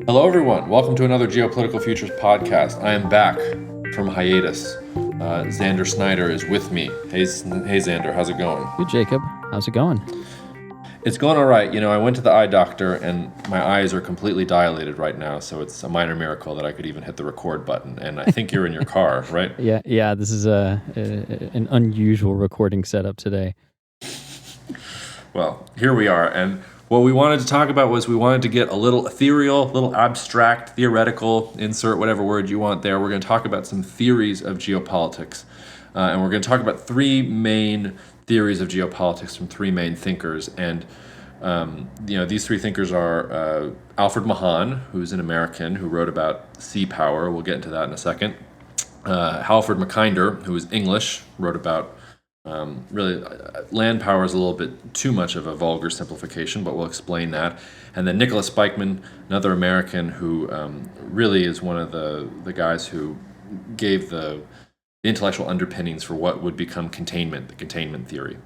Hello, everyone. Welcome to another Geopolitical Futures podcast. I am back from hiatus. Xander Snyder is with me. Hey, Xander, how's it going? Good, Jacob. How's it going? It's going all right. I went to the eye doctor, and my eyes are completely dilated right now, so it's a minor miracle that I could even hit the record button. And I think you're in your car, right? Yeah. This is an unusual recording setup today. Well, here we are, and what we wanted to talk about was we wanted to get a little ethereal, a little abstract, theoretical, insert whatever word you want there. We're going to talk about some theories of geopolitics, and we're going to talk about three main theories of geopolitics from three main thinkers. And these three thinkers are Alfred Mahan, who's an American who wrote about sea power. We'll get into that in a second. Halford Mackinder, who is English, wrote about land power is a little bit too much of a vulgar simplification, but we'll explain that. And then Nicholas Spikeman, another American who really is one of the guys who gave the intellectual underpinnings for what would become containment, the containment theory.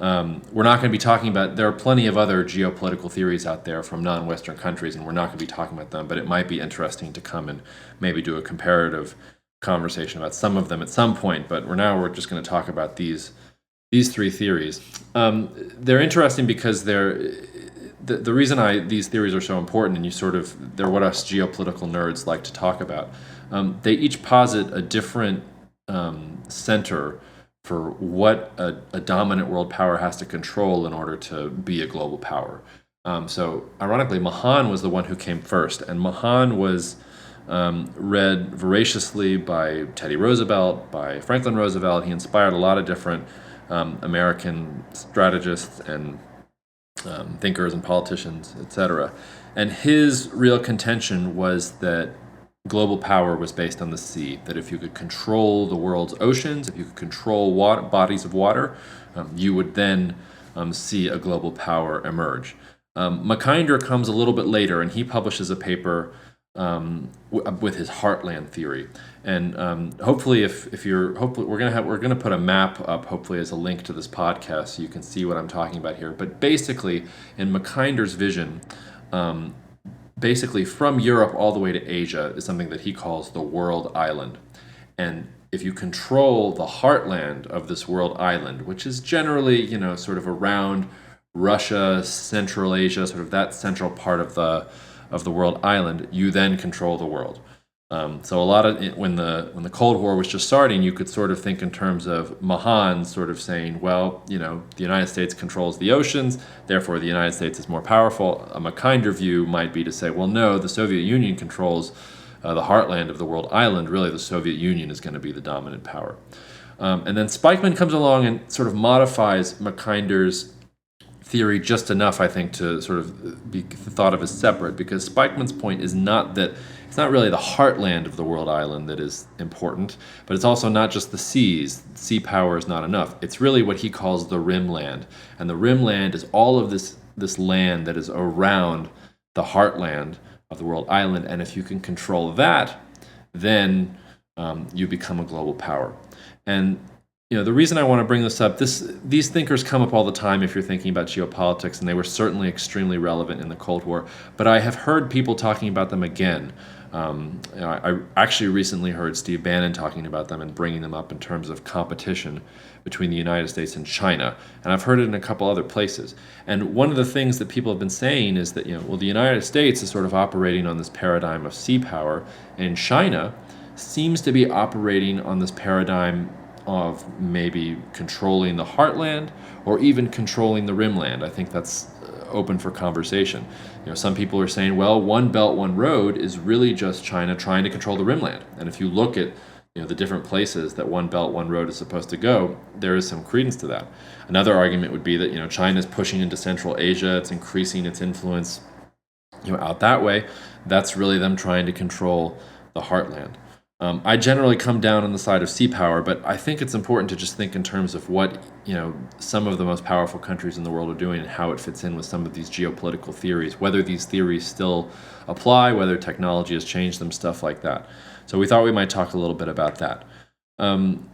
We're not going to be talking about, there are plenty of other geopolitical theories out there from non-Western countries, and we're not going to be talking about them, but it might be interesting to come and maybe do a comparative conversation about some of them at some point, but we're just going to talk about these three theories. They're interesting because the reason these theories are so important, and they're what us geopolitical nerds like to talk about. They each posit a different center for what a dominant world power has to control in order to be a global power. So ironically, Mahan was the one who came first, and Mahan was read voraciously by Teddy Roosevelt, by Franklin Roosevelt. He inspired a lot of different American strategists and thinkers and politicians, etc. And his real contention was that global power was based on the sea, that if you could control the world's oceans, if you could control bodies of water, you would then see a global power emerge. Mackinder comes a little bit later, and he publishes a paper with his heartland theory, and hopefully, we're gonna put a map up, hopefully as a link to this podcast, so you can see what I'm talking about here. But basically, in Mackinder's vision, basically from Europe all the way to Asia is something that he calls the world island, and if you control the heartland of this world island, which is generally sort of around Russia, Central Asia, sort of that central part of the world island, you then control the world. So a lot of when the Cold War was just starting, you could sort of think in terms of Mahan sort of saying, well, the United States controls the oceans, therefore the United States is more powerful. A Mackinder view might be to say, well, no, the Soviet Union controls the heartland of the world island. Really, the Soviet Union is going to be the dominant power. And then Spikeman comes along and sort of modifies Mackinder's theory just enough, I think, to sort of be thought of as separate, because Spikeman's point is not that it's not really the heartland of the world island that is important, but it's also not just the seas. Sea power is not enough. It's really what he calls the Rimland, and the Rimland is all of this land that is around the heartland of the world island, and if you can control that, then you become a global power. And the reason I want to bring this up, these thinkers come up all the time if you're thinking about geopolitics, and they were certainly extremely relevant in the Cold War. But I have heard people talking about them again. I actually recently heard Steve Bannon talking about them and bringing them up in terms of competition between the United States and China. And I've heard it in a couple other places. And one of the things that people have been saying is that, the United States is sort of operating on this paradigm of sea power, and China seems to be operating on this paradigm of maybe controlling the heartland or even controlling the rimland. I think that's open for conversation. Some people are saying, well, one belt, one road is really just China trying to control the rimland. And if you look at the different places that one belt, one road is supposed to go, there is some credence to that. Another argument would be that China is pushing into Central Asia, it's increasing its influence out that way. That's really them trying to control the heartland. I generally come down on the side of sea power, but I think it's important to just think in terms of what some of the most powerful countries in the world are doing and how it fits in with some of these geopolitical theories, whether these theories still apply, whether technology has changed them, stuff like that. So we thought we might talk a little bit about that. Xander,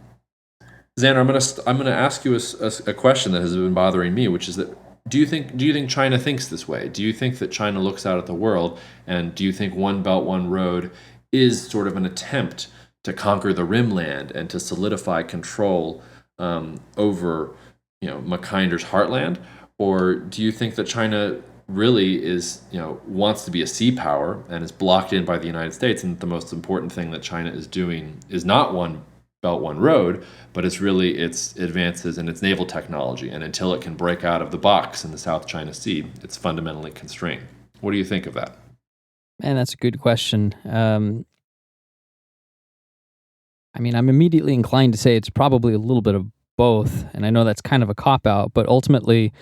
I'm gonna ask you a question that has been bothering me, which is that Do you think China thinks this way? Do you think that China looks out at the world, and do you think One Belt One Road is sort of an attempt to conquer the Rimland and to solidify control over Macinder's heartland, or do you think that China really is wants to be a sea power and is blocked in by the United States, and the most important thing that China is doing is not One Belt One Road, but it's really its advances in its naval technology, and until it can break out of the box in the South China Sea, it's fundamentally constrained. What do you think of that? Man, that's a good question. I mean, I'm immediately inclined to say it's probably a little bit of both, and I know that's kind of a cop out, but ultimately,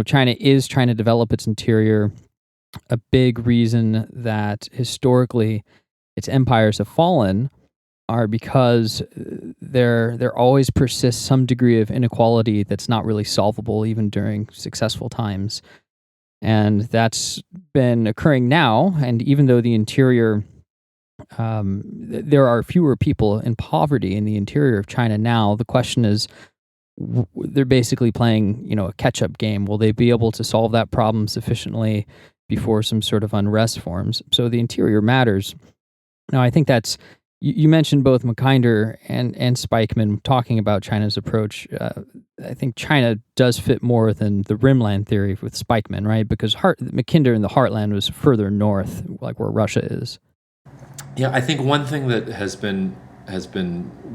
China is trying to develop its interior. A big reason that historically its empires have fallen are because there always persists some degree of inequality that's not really solvable even during successful times. And that's been occurring now. And even though the interior, there are fewer people in poverty in the interior of China now, the question is, they're basically playing, a catch-up game. Will they be able to solve that problem sufficiently before some sort of unrest forms? So the interior matters. Now, I think that's, you mentioned both Mackinder and Spikeman talking about China's approach. I think China does fit more than the Rimland theory with Spikeman, right? Because Mackinder in the heartland was further north, like where Russia is. Yeah, I think one thing that has been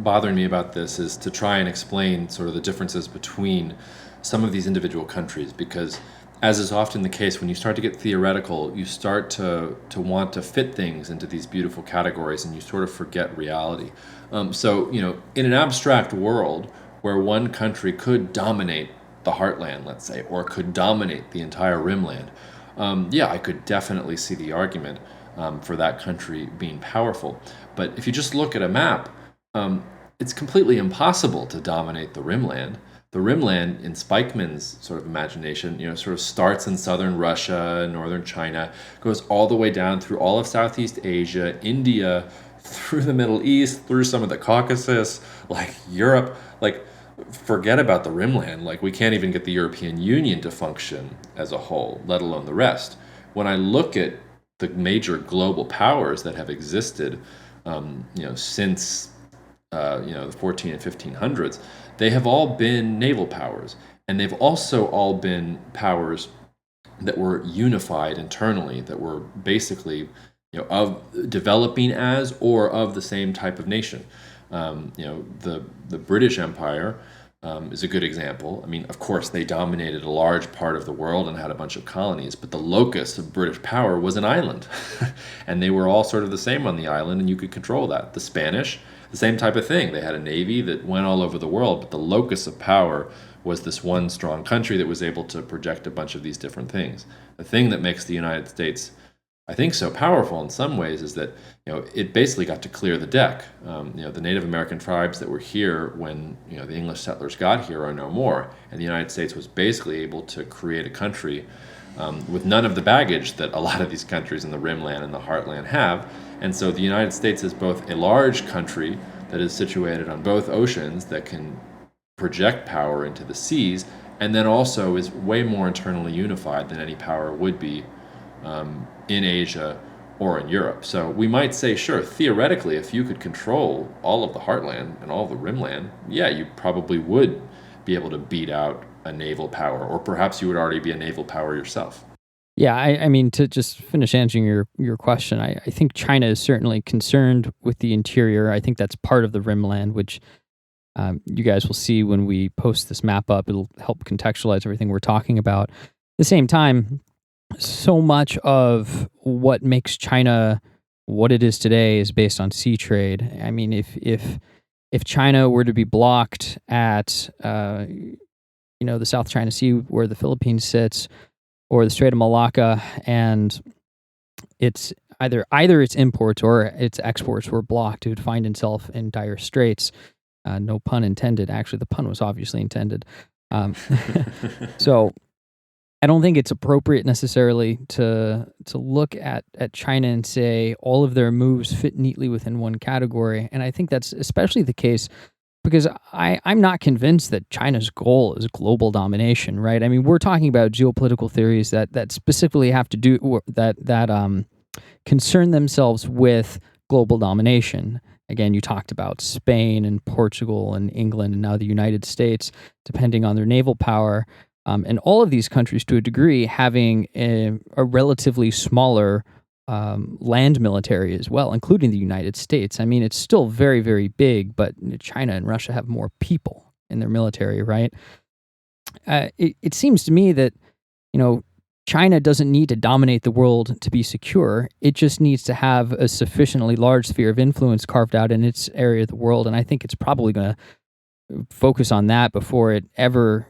bothering me about this is to try and explain sort of the differences between some of these individual countries, because as is often the case, when you start to get theoretical, you start to want to fit things into these beautiful categories, and you sort of forget reality. So, in an abstract world where one country could dominate the heartland, let's say, or could dominate the entire Rimland, yeah, I could definitely see the argument for that country being powerful. But if you just look at a map, it's completely impossible to dominate the Rimland. The Rimland, in Spikeman's sort of imagination, sort of starts in southern Russia, northern China, goes all the way down through all of Southeast Asia, India, through the Middle East, through some of the Caucasus, like Europe. Like, forget about the Rimland. Like, we can't even get the European Union to function as a whole, let alone the rest. When I look at the major global powers that have existed, since the 14 and 1500s, they have all been naval powers, and they've also all been powers that were unified internally, that were basically of developing as or of the same type of nation. The British Empire is a good example. I mean, of course, they dominated a large part of the world and had a bunch of colonies, but the locus of British power was an island. And they were all sort of the same on the island, and you could control that. The Spanish, the same type of thing. They had a navy that went all over the world, but the locus of power was this one strong country that was able to project a bunch of these different things. The thing that makes the United States, I think, so powerful in some ways is that it basically got to clear the deck. The Native American tribes that were here when the English settlers got here are no more, and the United States was basically able to create a country with none of the baggage that a lot of these countries in the Rimland and the Heartland have. And so the United States is both a large country that is situated on both oceans that can project power into the seas, and then also is way more internally unified than any power would be in Asia or in Europe. So we might say, sure, theoretically, if you could control all of the Heartland and all of the Rimland, yeah, you probably would be able to beat out a naval power, or perhaps you would already be a naval power yourself. Yeah, I mean, to just finish answering your question, I think China is certainly concerned with the interior. I think that's part of the Rimland, which you guys will see when we post this map up. It'll help contextualize everything we're talking about. At the same time, so much of what makes China what it is today is based on sea trade. I mean, if China were to be blocked at the South China Sea where the Philippines sits, or the Strait of Malacca, and it's either its imports or its exports were blocked, it would find itself in dire straits. No pun intended. Actually, the pun was obviously intended. So I don't think it's appropriate necessarily to look at China and say all of their moves fit neatly within one category. And I think that's especially the case because I'm not convinced that China's goal is global domination, right? I mean, we're talking about geopolitical theories that specifically have to do that concern themselves with global domination. Again, you talked about Spain and Portugal and England and now the United States, depending on their naval power, and all of these countries, to a degree, having a relatively smaller land military as well, including the United States. I mean, it's still very, very big, but China and Russia have more people in their military, right? It seems to me that, you know, China doesn't need to dominate the world to be secure. It just needs to have a sufficiently large sphere of influence carved out in its area of the world. And I think it's probably going to focus on that before it ever,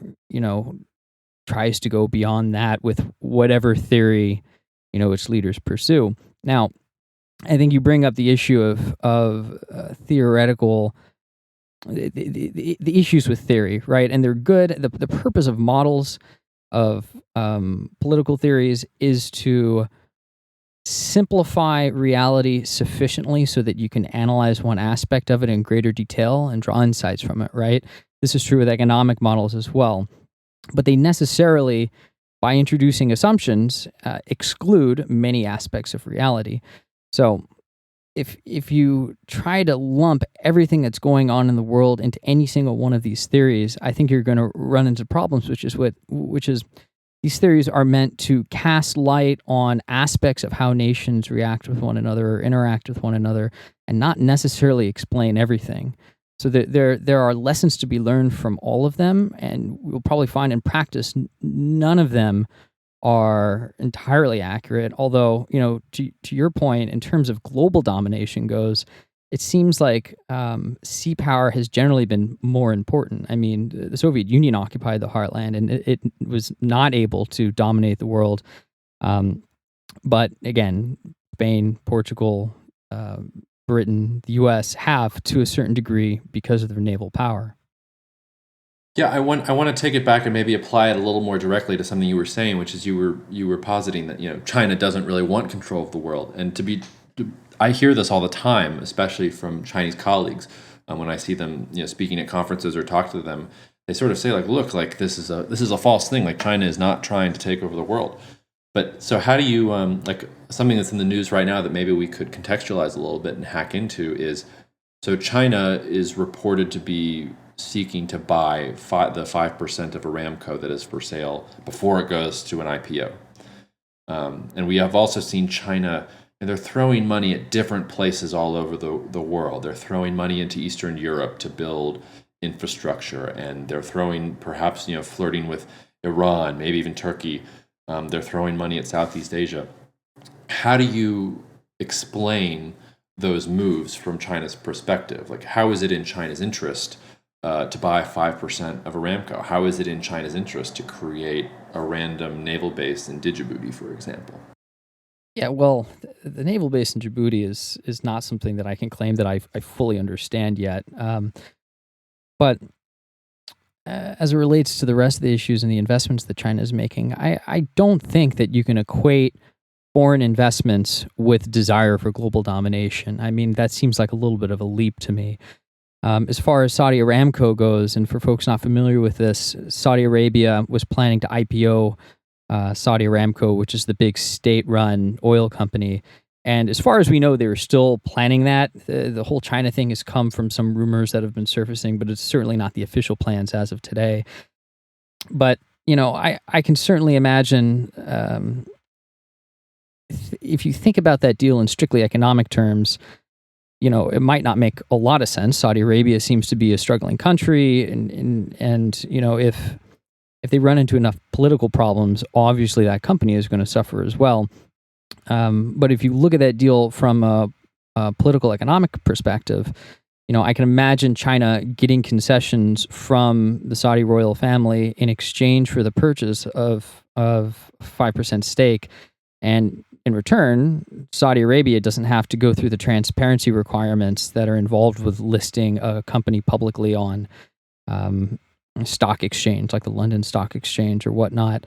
tries to go beyond that with whatever theory, its leaders pursue. Now, I think you bring up the issue of theoretical, the issues with theory, right? And they're good. The purpose of models of political theories is to simplify reality sufficiently so that you can analyze one aspect of it in greater detail and draw insights from it, right? This is true with economic models as well. But they necessarily, by introducing assumptions, exclude many aspects of reality. So if you try to lump everything that's going on in the world into any single one of these theories, I think you're going to run into problems, which is these theories are meant to cast light on aspects of how nations react with one another or interact with one another, and not necessarily explain everything. So there are lessons to be learned from all of them, and we'll probably find in practice none of them are entirely accurate. Although, to your point, in terms of global domination goes, it seems like sea power has generally been more important. I mean, the Soviet Union occupied the heartland, and it was not able to dominate the world. But again, Spain, Portugal, Britain, the U.S. have to a certain degree because of their naval power. Yeah, I want to take it back and maybe apply it a little more directly to something you were saying, which is you were positing that China doesn't really want control of the world, and I hear this all the time, especially from Chinese colleagues when I see them speaking at conferences or talk to them. They sort of say like, look, like this is a false thing. Like China is not trying to take over the world. But so how do you like something that's in the news right now that maybe we could contextualize a little bit and hack into is, so China is reported to be seeking to buy the 5% of Aramco that is for sale before it goes to an IPO. And we have also seen China, and they're throwing money at different places all over the world. They're throwing money into Eastern Europe to build infrastructure, and they're throwing perhaps flirting with Iran, maybe even Turkey. They're throwing money at Southeast Asia. How do you explain those moves from China's perspective? Like, how is it in China's interest to buy 5% of Aramco? How is it in China's interest to create a random naval base in Djibouti, for example? Yeah, well, the naval base in Djibouti is not something that I can claim that I fully understand yet. But as it relates to the rest of the issues and the investments that China is making, I don't think that you can equate foreign investments with desire for global domination. I mean, that seems like a little bit of a leap to me. As far as Saudi Aramco goes, and for folks not familiar with this, Saudi Arabia was planning to IPO Saudi Aramco, which is the big state-run oil company. And as far as we know, they were still planning that. The whole China thing has come from some rumors that have been surfacing, but it's certainly not the official plans as of today. But, I can certainly imagine if you think about that deal in strictly economic terms, it might not make a lot of sense. Saudi Arabia seems to be a struggling country, and if they run into enough political problems, obviously that company is going to suffer as well. But if you look at that deal from a political economic perspective, I can imagine China getting concessions from the Saudi royal family in exchange for the purchase of 5% stake. And in return, Saudi Arabia doesn't have to go through the transparency requirements that are involved with listing a company publicly on a stock exchange, like the London Stock Exchange or whatnot.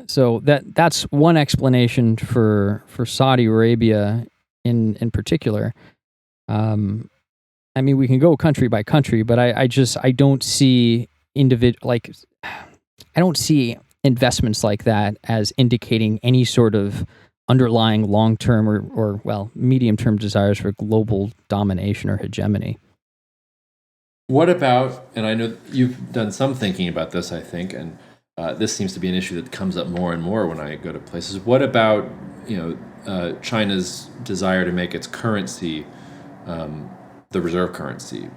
So that's one explanation for Saudi Arabia in particular. I mean, we can go country by country, but I don't see I don't see investments like that as indicating any sort of underlying long term or well, medium term desires for global domination or hegemony. What about, and I know you've done some thinking about this, I think, and this seems to be an issue that comes up more and more when I go to places. What about, China's desire to make its currency the reserve currency,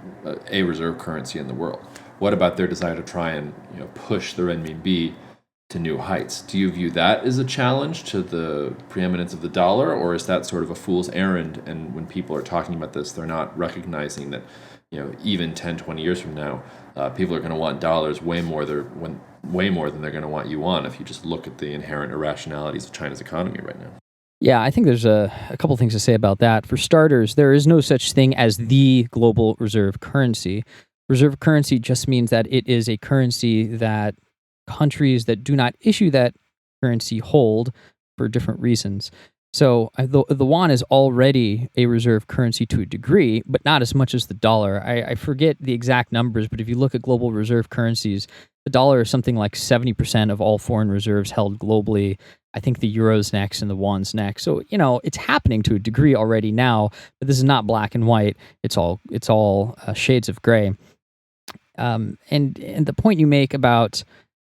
a reserve currency in the world? What about their desire to try and push the renminbi to new heights? Do you view that as a challenge to the preeminence of the dollar, or is that sort of a fool's errand? And when people are talking about this, they're not recognizing that even 10, 20 years from now, people are going to want dollars way more than they're going to want yuan if you just look at the inherent irrationalities of China's economy right now. Yeah, I think there's a couple things to say about that. For starters, there is no such thing as the global reserve currency. Reserve currency just means that it is a currency that countries that do not issue that currency hold for different reasons. So the yuan is already a reserve currency to a degree, but not as much as the dollar. I forget the exact numbers, but if you look at global reserve currencies, the dollar is something like 70% of all foreign reserves held globally. I think the euro's next and the yuan's next. So, it's happening to a degree already now, but this is not black and white. It's all shades of gray. And the point you make about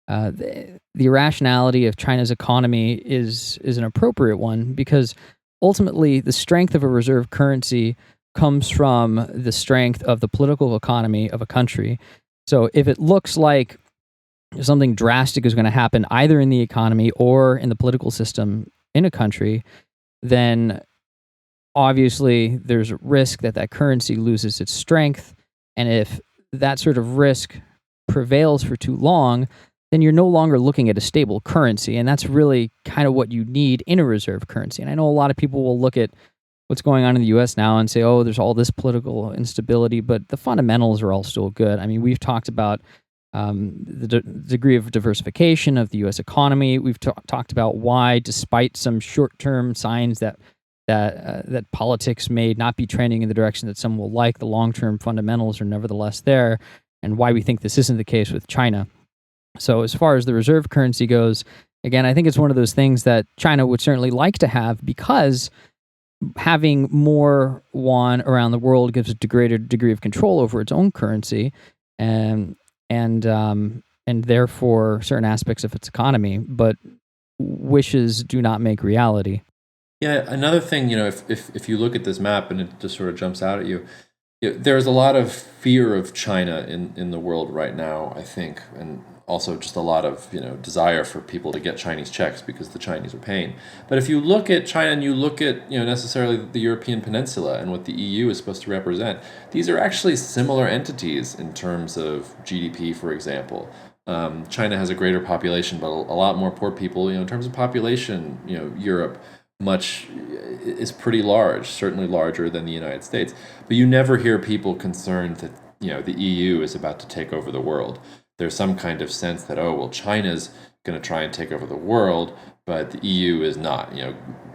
the irrationality of China's economy is an appropriate one, because ultimately the strength of a reserve currency comes from the strength of the political economy of a country. So if it looks like something drastic is going to happen either in the economy or in the political system in a country, then obviously there's a risk that that currency loses its strength. And if that sort of risk prevails for too long, then you're no longer looking at a stable currency. And that's really kind of what you need in a reserve currency. And I know a lot of people will look at what's going on in the US now and say, oh, there's all this political instability, but the fundamentals are all still good. I mean, we've talked about the degree of diversification of the U.S. economy. We've talked about why, despite some short-term signs that politics may not be trending in the direction that some will like, the long-term fundamentals are nevertheless there, and why we think this isn't the case with China. So as far as the reserve currency goes, again, I think it's one of those things that China would certainly like to have, because having more yuan around the world gives it a greater degree of control over its own currency, and therefore certain aspects of its economy, but wishes do not make reality. Yeah, another thing, if you look at this map and it just sort of jumps out at you, there's a lot of fear of China in the world right now, I think, and also just a lot of desire for people to get Chinese checks because the Chinese are paying. But if you look at China and you look at necessarily the European peninsula and what the EU is supposed to represent, these are actually similar entities in terms of GDP, for example. China has a greater population, but a lot more poor people. In terms of population, Europe is pretty large, certainly larger than the United States. But you never hear people concerned that the EU is about to take over the world. There's some kind of sense that, oh, well, China's going to try and take over the world, but the EU is not.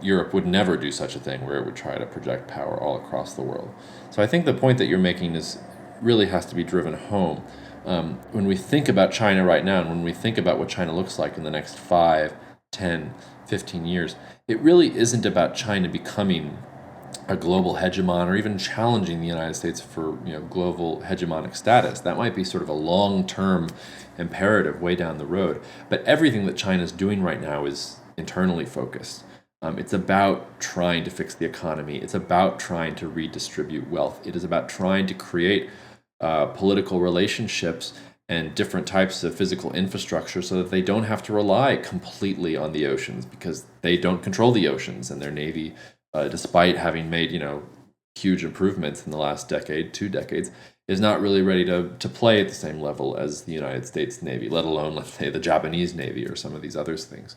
Europe would never do such a thing where it would try to project power all across the world. So I think the point that you're making really has to be driven home. When we think about China right now, and when we think about what China looks like in the next 5, 10, 15 years, it really isn't about China becoming a global hegemon or even challenging the United States for global hegemonic status. That might be sort of a long-term imperative way down the road. But everything that China's doing right now is internally focused. It's about trying to fix the economy. It's about trying to redistribute wealth. It is about trying to create political relationships and different types of physical infrastructure so that they don't have to rely completely on the oceans, because they don't control the oceans, and their navy, despite having made huge improvements in the last decade, 2 decades, is not really ready to play at the same level as the United States Navy, let alone, let's say, the Japanese Navy or some of these other things.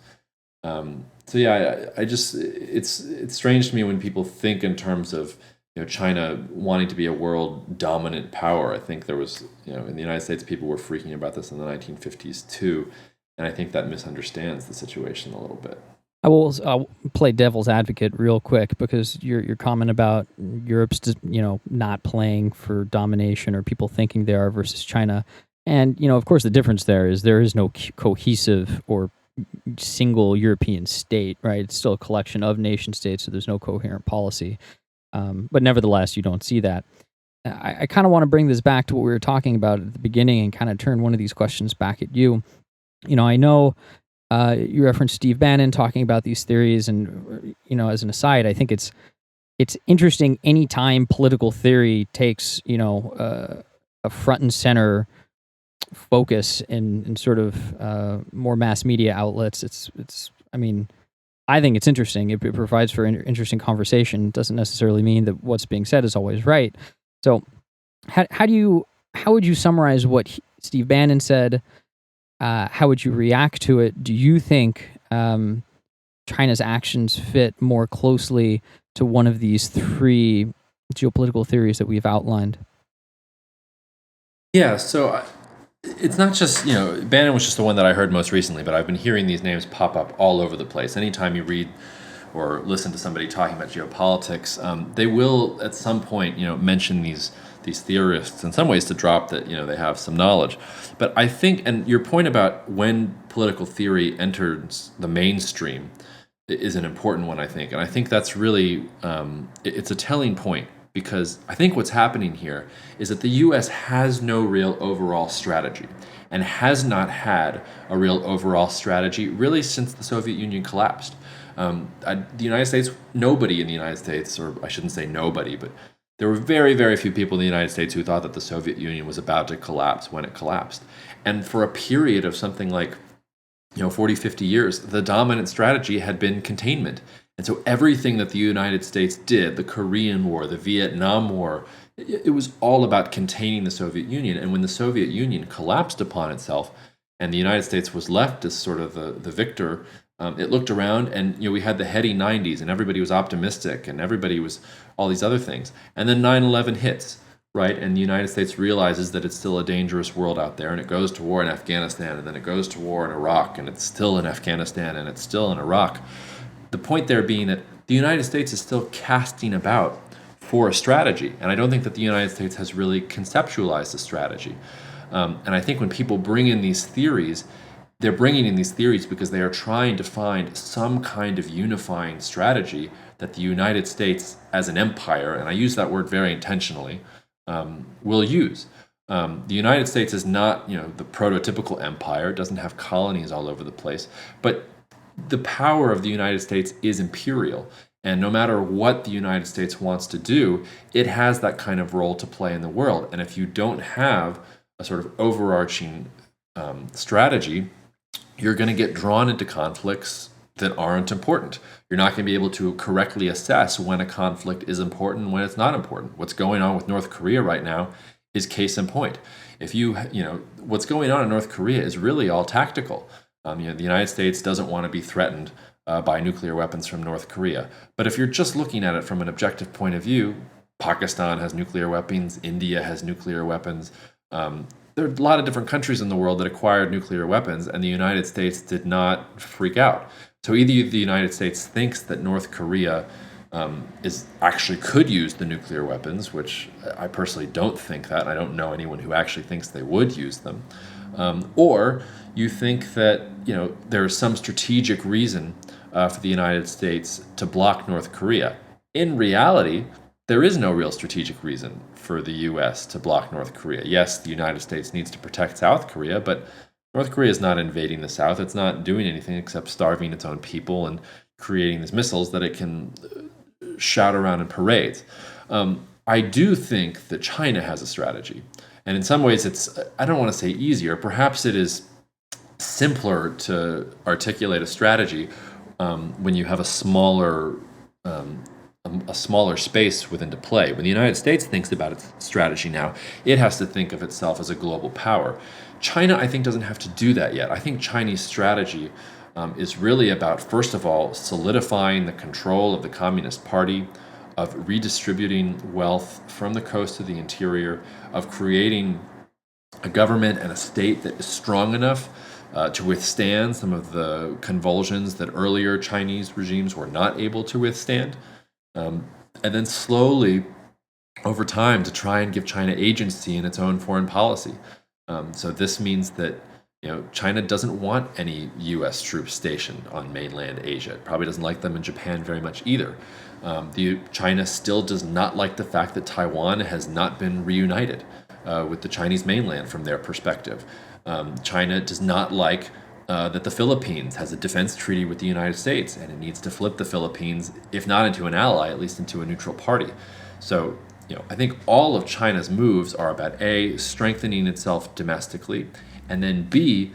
So yeah, it's strange to me when people think in terms of China wanting to be a world dominant power. I think there was, in the United States, people were freaking about this in the 1950s too, and I think that misunderstands the situation a little bit. I'll play devil's advocate real quick because your comment about Europe's not playing for domination or people thinking they are versus China, and of course the difference there is no cohesive or single European state, right? It's still a collection of nation states, so there's no coherent policy. But nevertheless, you don't see that. I kind of want to bring this back to what we were talking about at the beginning and kind of turn one of these questions back at you. I know you referenced Steve Bannon talking about these theories, and as an aside, I think it's interesting anytime political theory takes a front and center focus in sort of more mass media outlets. It's I think it's interesting. It provides for interesting conversation. It doesn't necessarily mean that what's being said is always right. So, how would you summarize what Steve Bannon said? How would you react to it? Do you think China's actions fit more closely to one of these three geopolitical theories that we've outlined? Yeah, so it's not just, Bannon was just the one that I heard most recently, but I've been hearing these names pop up all over the place. Anytime you read or listen to somebody talking about geopolitics, they will at some point, mention these theorists in some ways to drop that, they have some knowledge. But I think, and your point about when political theory enters the mainstream is an important one, I think. And I think that's really, it's a telling point, because I think what's happening here is that the U.S. has no real overall strategy and has not had a real overall strategy really since the Soviet Union collapsed. The United States, nobody in the United States, or I shouldn't say nobody, but there were very, very few people in the United States who thought that the Soviet Union was about to collapse when it collapsed. And for a period of something like 40, 50 years, the dominant strategy had been containment. And so everything that the United States did, the Korean War, the Vietnam War, it was all about containing the Soviet Union. And when the Soviet Union collapsed upon itself and the United States was left as sort of the victor, it looked around and we had the heady 90s and everybody was optimistic and everybody was all these other things. And then 9/11 hits, right? And the United States realizes that it's still a dangerous world out there, and it goes to war in Afghanistan, and then it goes to war in Iraq, and it's still in Afghanistan, and it's still in Iraq. The point there being that the United States is still casting about for a strategy, and I don't think that the United States has really conceptualized a strategy. And I think when people bring in these theories, they're bringing in these theories because they are trying to find some kind of unifying strategy that the United States as an empire, and I use that word very intentionally, will use. The United States is not, the prototypical empire. It doesn't have colonies all over the place, but the power of the United States is imperial. And no matter what the United States wants to do, it has that kind of role to play in the world. And if you don't have a sort of overarching strategy, you're going to get drawn into conflicts that aren't important. You're not going to be able to correctly assess when a conflict is important and when it's not important. What's going on with North Korea right now is case in point. If what's going on in North Korea is really all tactical. The United States doesn't want to be threatened by nuclear weapons from North Korea. But if you're just looking at it from an objective point of view, Pakistan has nuclear weapons, India has nuclear weapons. There are a lot of different countries in the world that acquired nuclear weapons, and the United States did not freak out. So either the United States thinks that North Korea is actually could use the nuclear weapons, which I personally don't think that. I don't know anyone who actually thinks they would use them. Or you think that there's some strategic reason for the United States to block North Korea. In reality, there is no real strategic reason for the U.S. to block North Korea. Yes, the United States needs to protect South Korea, but North Korea is not invading the South. It's not doing anything except starving its own people and creating these missiles that it can shout around in parades. I do think that China has a strategy. And in some ways, it's, I don't want to say easier, perhaps it is simpler to articulate a strategy when you have a smaller space within to play. When the United States thinks about its strategy now, it has to think of itself as a global power. China, I think, doesn't have to do that yet. I think Chinese strategy is really about, first of all, solidifying the control of the Communist Party, of redistributing wealth from the coast to the interior, of creating a government and a state that is strong enough to withstand some of the convulsions that earlier Chinese regimes were not able to withstand. And then slowly, over time, to try and give China agency in its own foreign policy. So this means that China doesn't want any U.S. troops stationed on mainland Asia. It probably doesn't like them in Japan very much either. China still does not like the fact that Taiwan has not been reunited with the Chinese mainland from their perspective. China does not like that the Philippines has a defense treaty with the United States, and it needs to flip the Philippines, if not into an ally, at least into a neutral party. So, I think all of China's moves are about A, strengthening itself domestically, and then B,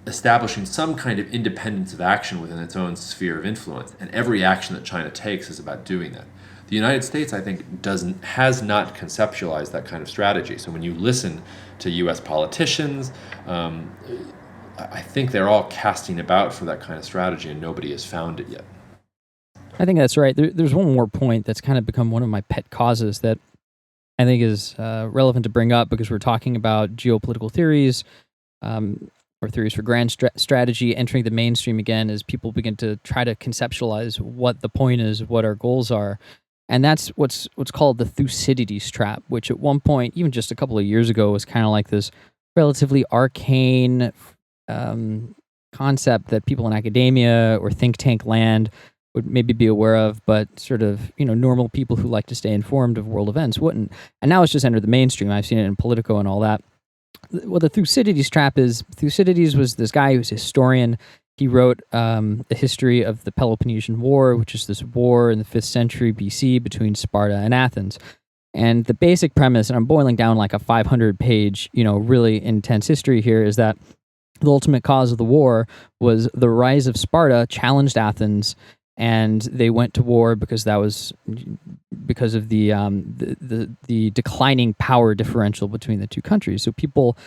establishing some kind of independence of action within its own sphere of influence. And every action that China takes is about doing that. The United States, I think, has not conceptualized that kind of strategy. So when you listen to U.S. politicians, I think they're all casting about for that kind of strategy, and nobody has found it yet. I think that's right. There's one more point that's kind of become one of my pet causes that I think is relevant to bring up, because we're talking about geopolitical theories, or theories for grand strategy entering the mainstream again as people begin to try to conceptualize what the point is, what our goals are. And that's what's called the Thucydides trap, which at one point, even just a couple of years ago, was kind of like this relatively arcane concept that people in academia or think tank land would maybe be aware of, but sort of, normal people who like to stay informed of world events wouldn't. And now it's just entered the mainstream. I've seen it in Politico and all that. Well, the Thucydides trap is, Thucydides was this guy who's a historian. He wrote the history of the Peloponnesian War, which is this war in the 5th century BC between Sparta and Athens. And the basic premise, and I'm boiling down like a 500-page, really intense history here, is that the ultimate cause of the war was the rise of Sparta challenged Athens, and they went to war because that was because of the declining power differential between the two countries. So people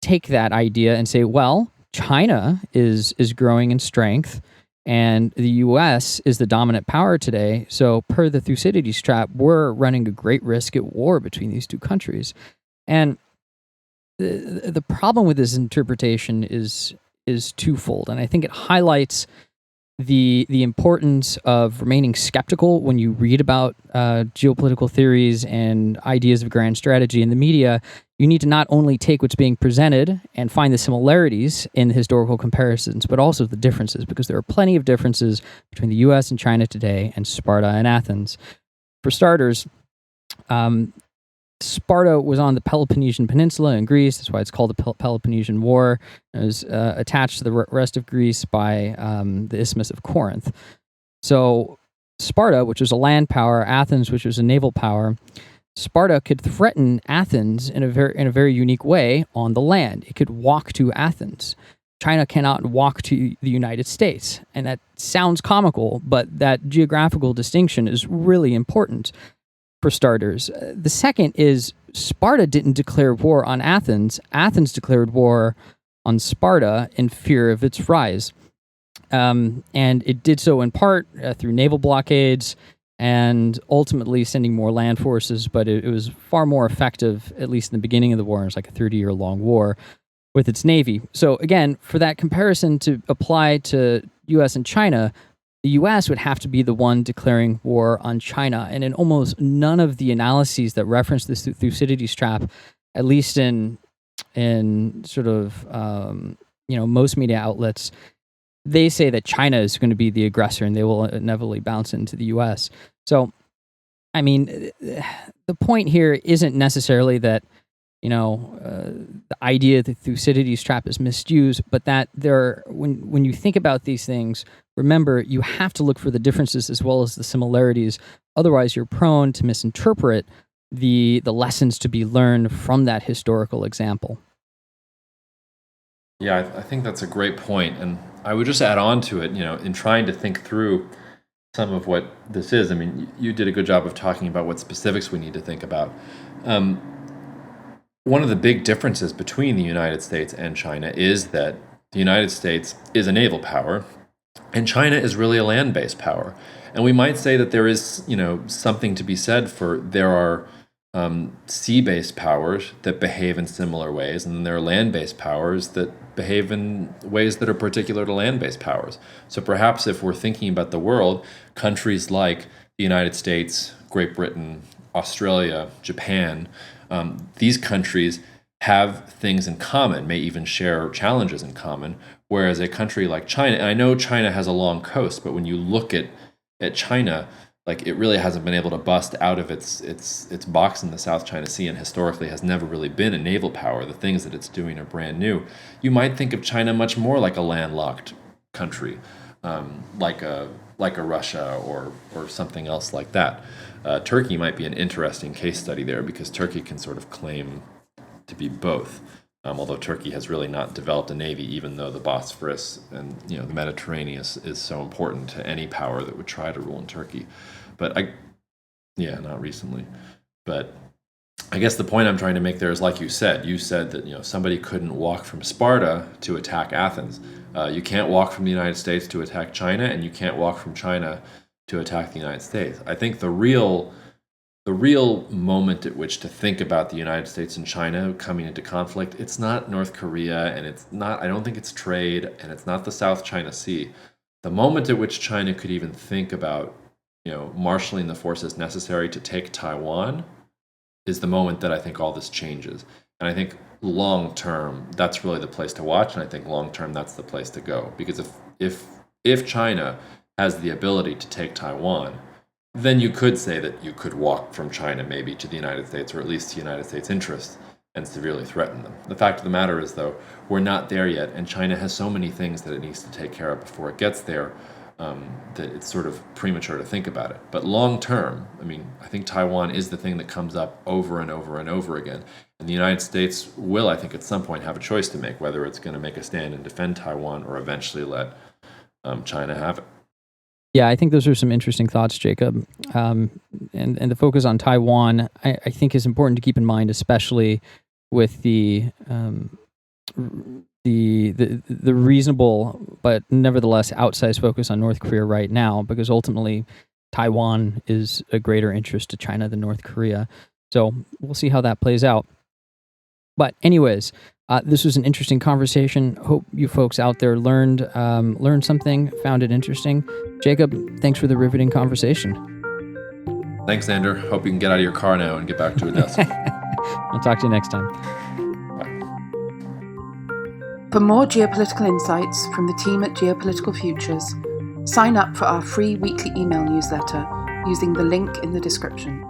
take that idea and say, well, China is growing in strength, and the U.S. is the dominant power today. So per the Thucydides trap, we're running a great risk at war between these two countries. And the problem with this interpretation is twofold, and I think it highlights the importance of remaining skeptical when you read about geopolitical theories and ideas of grand strategy in the media. You need to not only take what's being presented and find the similarities in the historical comparisons, but also the differences, because there are plenty of differences between the U.S. and China today and Sparta and Athens. For starters, Sparta was on the Peloponnesian Peninsula in Greece. That's why it's called the Peloponnesian War. It was attached to the rest of Greece by the Isthmus of Corinth. So Sparta, which was a land power, Athens, which was a naval power, Sparta could threaten Athens in a very unique way on the land. It could walk to Athens. China cannot walk to the United States. And that sounds comical, but that geographical distinction is really important. For starters. The second is Sparta didn't declare war on Athens. Athens declared war on Sparta in fear of its rise. And it did so in part through naval blockades and ultimately sending more land forces, but it was far more effective, at least in the beginning of the war. It was like a 30-year-long war with its navy. So again, for that comparison to apply to U.S. and China, the U.S. would have to be the one declaring war on China. And in almost none of the analyses that reference this Thucydides trap, at least in sort of, most media outlets, they say that China is going to be the aggressor and they will inevitably bounce into the U.S. So, I mean, the point here isn't necessarily that, the idea that Thucydides trap is misused, but that when you think about these things, remember, you have to look for the differences as well as the similarities. Otherwise, you're prone to misinterpret the lessons to be learned from that historical example. Yeah, I think that's a great point. And I would just add on to it, in trying to think through some of what this is. I mean, you did a good job of talking about what specifics we need to think about. One of the big differences between the United States and China is that the United States is a naval power, and China is really a land-based power. And we might say that there is, something to be said for there are sea-based powers that behave in similar ways, and then there are land-based powers that behave in ways that are particular to land-based powers. So perhaps if we're thinking about the world, countries like the United States, Great Britain, Australia, Japan, these countries have things in common, may even share challenges in common, whereas a country like China, and I know China has a long coast, but when you look at China, like it really hasn't been able to bust out of its box in the South China Sea, and historically has never really been a naval power. The things that it's doing are brand new. You might think of China much more like a landlocked country, like a Russia or something else like that. Turkey might be an interesting case study there because Turkey can sort of claim to be both. Although Turkey has really not developed a navy, even though the Bosphorus and the Mediterranean is so important to any power that would try to rule in Turkey. But not recently. But I guess the point I'm trying to make there is, like you said that somebody couldn't walk from Sparta to attack Athens. You can't walk from the United States to attack China, and you can't walk from China to attack the United States. I think the real moment at which to think about the United States and China coming into conflict, it's not North Korea, and I don't think it's trade, and it's not the South China Sea. The moment at which China could even think about, marshaling the forces necessary to take Taiwan is the moment that I think all this changes. And I think long term, that's really the place to watch, and I think long term, that's the place to go. Because if China has the ability to take Taiwan, then you could say that you could walk from China maybe to the United States, or at least to United States interests, and severely threaten them. The fact of the matter is, though, we're not there yet, and China has so many things that it needs to take care of before it gets there, that it's sort of premature to think about it. But long term, I think Taiwan is the thing that comes up over and over and over again. And the United States will, I think, at some point have a choice to make, whether it's going to make a stand and defend Taiwan or eventually let China have it. Yeah, I think those are some interesting thoughts, Jacob. And the focus on Taiwan, I think, is important to keep in mind, especially with the reasonable but nevertheless outsized focus on North Korea right now, because ultimately Taiwan is a greater interest to China than North Korea. So we'll see how that plays out. But anyways, this was an interesting conversation. Hope you folks out there learned something, found it interesting. Jacob, thanks for the riveting conversation. Thanks, Xander. Hope you can get out of your car now and get back to a desk. I'll talk to you next time. For more geopolitical insights from the team at Geopolitical Futures, sign up for our free weekly email newsletter using the link in the description.